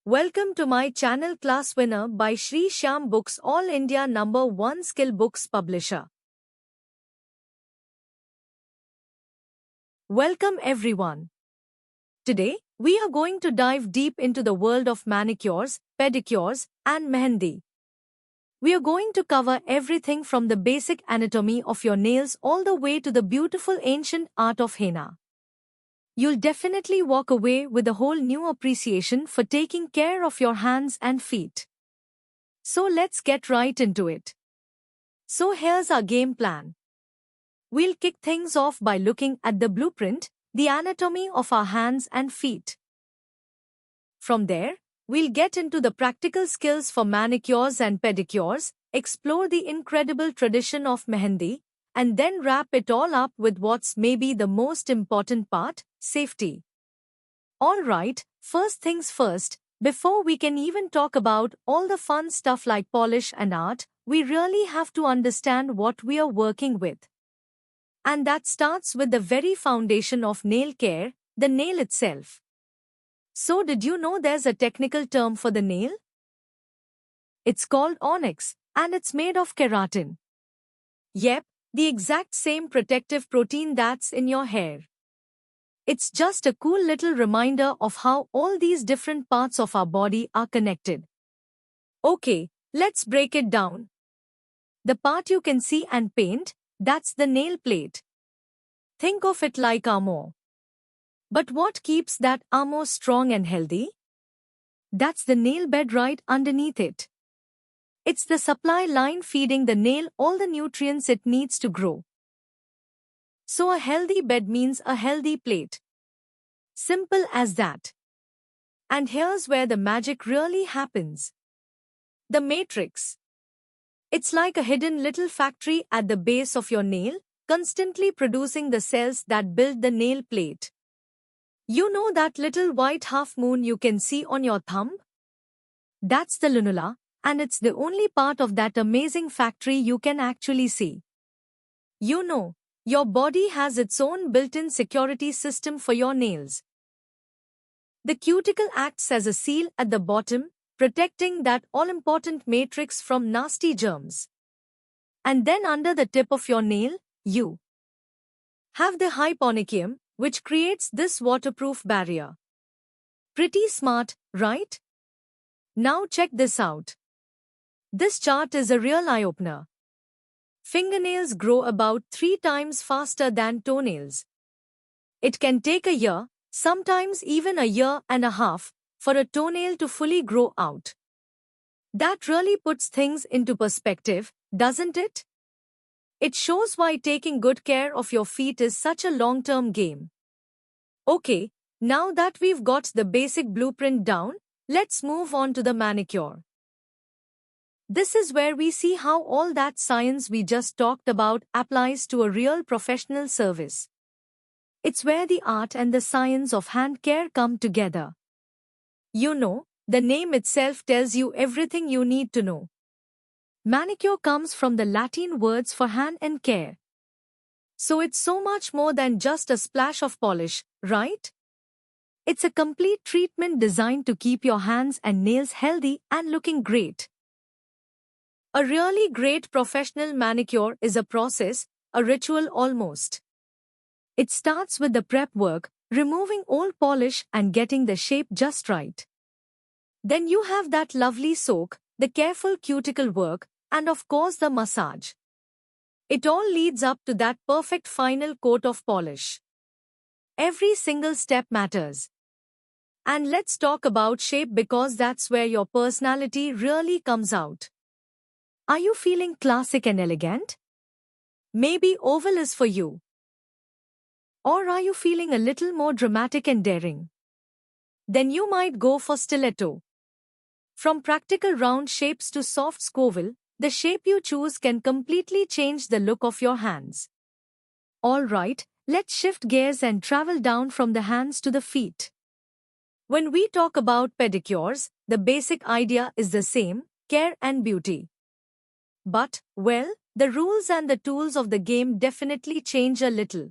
Welcome to my channel Class Winner by Shri Shyam Books, All India #1 skill books publisher. Welcome everyone. Today, we are going to dive deep into the world of manicures, pedicures, and mehendi. We are going to cover everything from the basic anatomy of your nails all the way to the beautiful ancient art of henna. You'll definitely walk away with a whole new appreciation for taking care of your hands and feet. So let's get right into it. So here's our game plan. We'll kick things off by looking at the blueprint, the anatomy of our hands and feet. From there, we'll get into the practical skills for manicures and pedicures, explore the incredible tradition of mehendi, and then wrap it all up with what's maybe the most important part, safety. Alright, first things first, before we can even talk about all the fun stuff like polish and art, we really have to understand what we are working with. And that starts with the very foundation of nail care, the nail itself. So did you know there's a technical term for the nail? It's called onyx, and it's made of keratin. Yep, the exact same protective protein that's in your hair. It's just a cool little reminder of how all these different parts of our body are connected. Okay, let's break it down. The part you can see and paint, that's the nail plate. Think of it like armor. But what keeps that armor strong and healthy? That's the nail bed right underneath it. It's the supply line feeding the nail all the nutrients it needs to grow. So a healthy bed means a healthy plate. Simple as that. And here's where the magic really happens. The matrix. It's like a hidden little factory at the base of your nail, constantly producing the cells that build the nail plate. You know that little white half moon you can see on your thumb? That's the lunula, and it's the only part of that amazing factory you can actually see. You know, your body has its own built-in security system for your nails. The cuticle acts as a seal at the bottom, protecting that all-important matrix from nasty germs. And then under the tip of your nail, you have the hyponychium, which creates this waterproof barrier. Pretty smart, right? Now check this out. This chart is a real eye-opener. Fingernails grow about 3 times faster than toenails. It can take a year, sometimes even a year and a half, for a toenail to fully grow out. That really puts things into perspective, doesn't it? It shows why taking good care of your feet is such a long-term game. Okay, now that we've got the basic blueprint down, let's move on to the manicure. This is where we see how all that science we just talked about applies to a real professional service. It's where the art and the science of hand care come together. You know, the name itself tells you everything you need to know. Manicure comes from the Latin words for hand and care. So it's so much more than just a splash of polish, right? It's a complete treatment designed to keep your hands and nails healthy and looking great. A really great professional manicure is a process, a ritual almost. It starts with the prep work, removing old polish and getting the shape just right. Then you have that lovely soak, the careful cuticle work, and of course the massage. It all leads up to that perfect final coat of polish. Every single step matters. And let's talk about shape because that's where your personality really comes out. Are you feeling classic and elegant? Maybe oval is for you. Or are you feeling a little more dramatic and daring? Then you might go for stiletto. From practical round shapes to soft scoval, the shape you choose can completely change the look of your hands. Alright, let's shift gears and travel down from the hands to the feet. When we talk about pedicures, the basic idea is the same, care and beauty. But, well, the rules and the tools of the game definitely change a little.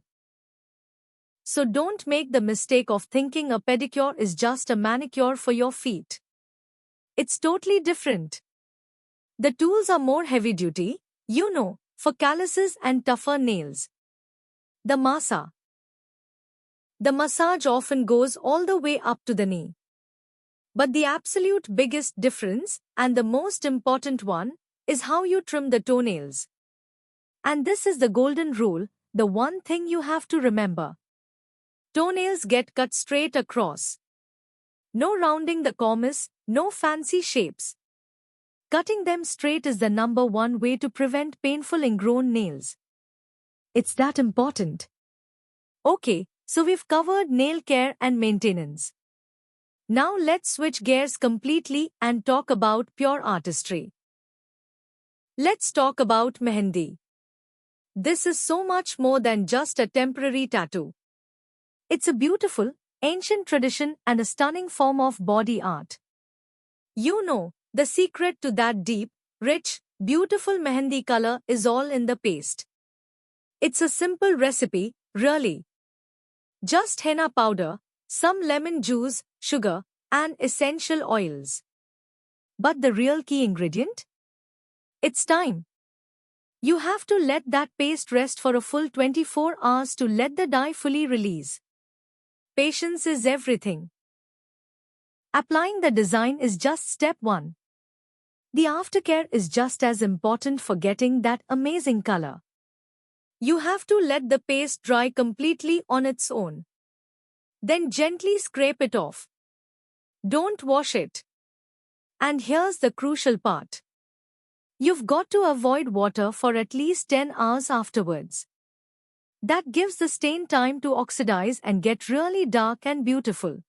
So don't make the mistake of thinking a pedicure is just a manicure for your feet. It's totally different. The tools are more heavy duty, for calluses and tougher nails. The masa. The massage often goes all the way up to the knee. But the absolute biggest difference, and the most important one, is how you trim the toenails. And this is the golden rule, the one thing you have to remember. Toenails get cut straight across. No rounding the corners, no fancy shapes. Cutting them straight is the number one way to prevent painful ingrown nails. It's that important. Okay, so we've covered nail care and maintenance. Now let's switch gears completely and talk about pure artistry. Let's talk about mehendi. This is so much more than just a temporary tattoo. It's a beautiful, ancient tradition and a stunning form of body art. The secret to that deep, rich, beautiful mehendi color is all in the paste. It's a simple recipe, really. Just henna powder, some lemon juice, sugar, and essential oils. But the real key ingredient? It's time. You have to let that paste rest for a full 24 hours to let the dye fully release. Patience is everything. Applying the design is just step 1. The aftercare is just as important for getting that amazing color. You have to let the paste dry completely on its own. Then gently scrape it off. Don't wash it. And here's the crucial part. You've got to avoid water for at least 10 hours afterwards. That gives the stain time to oxidize and get really dark and beautiful.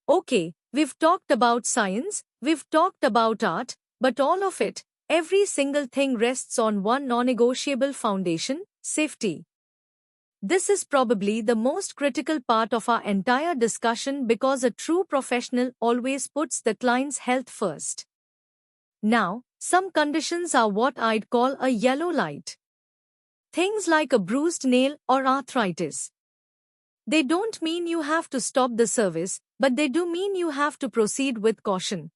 Okay, we've talked about science, we've talked about art, but all of it, every single thing rests on one non-negotiable foundation: safety. This is probably the most critical part of our entire discussion because a true professional always puts the client's health first. Now, some conditions are what I'd call a yellow light. Things like a bruised nail or arthritis. They don't mean you have to stop the service, but they do mean you have to proceed with caution.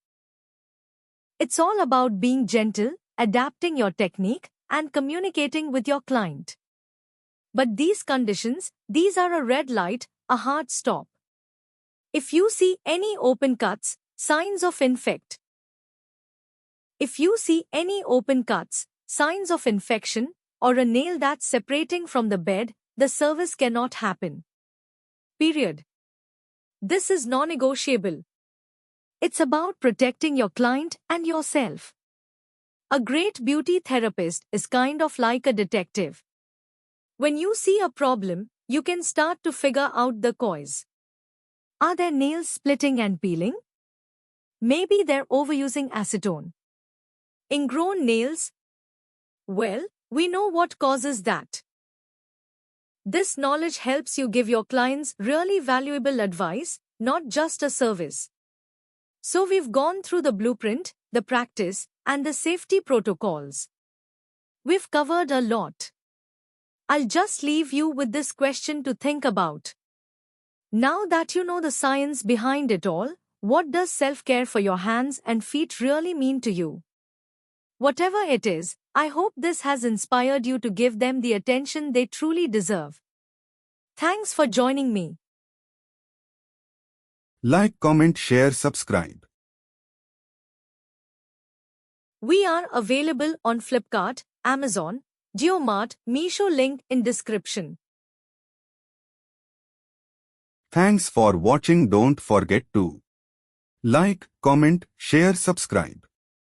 It's all about being gentle, adapting your technique, and communicating with your client. But these conditions, these are a red light, a hard stop. If you see any open cuts, signs of infect. If you see any open cuts, signs of infection, or a nail that's separating from the bed, the service cannot happen. Period. This is non-negotiable. It's about protecting your client and yourself. A great beauty therapist is kind of like a detective. When you see a problem, you can start to figure out the cause. Are their nails splitting and peeling? Maybe they're overusing acetone. Ingrown nails? Well, we know what causes that. This knowledge helps you give your clients really valuable advice, not just a service. So we've gone through the blueprint, the practice, and the safety protocols. We've covered a lot. I'll just leave you with this question to think about. Now that you know the science behind it all, what does self-care for your hands and feet really mean to you? Whatever it is, I hope this has inspired you to give them the attention they truly deserve. Thanks for joining me. Like, comment, share, subscribe. We are available on Flipkart, Amazon, JioMart, Meesho, link in description. Thanks for watching. Don't forget to like, comment, share, subscribe.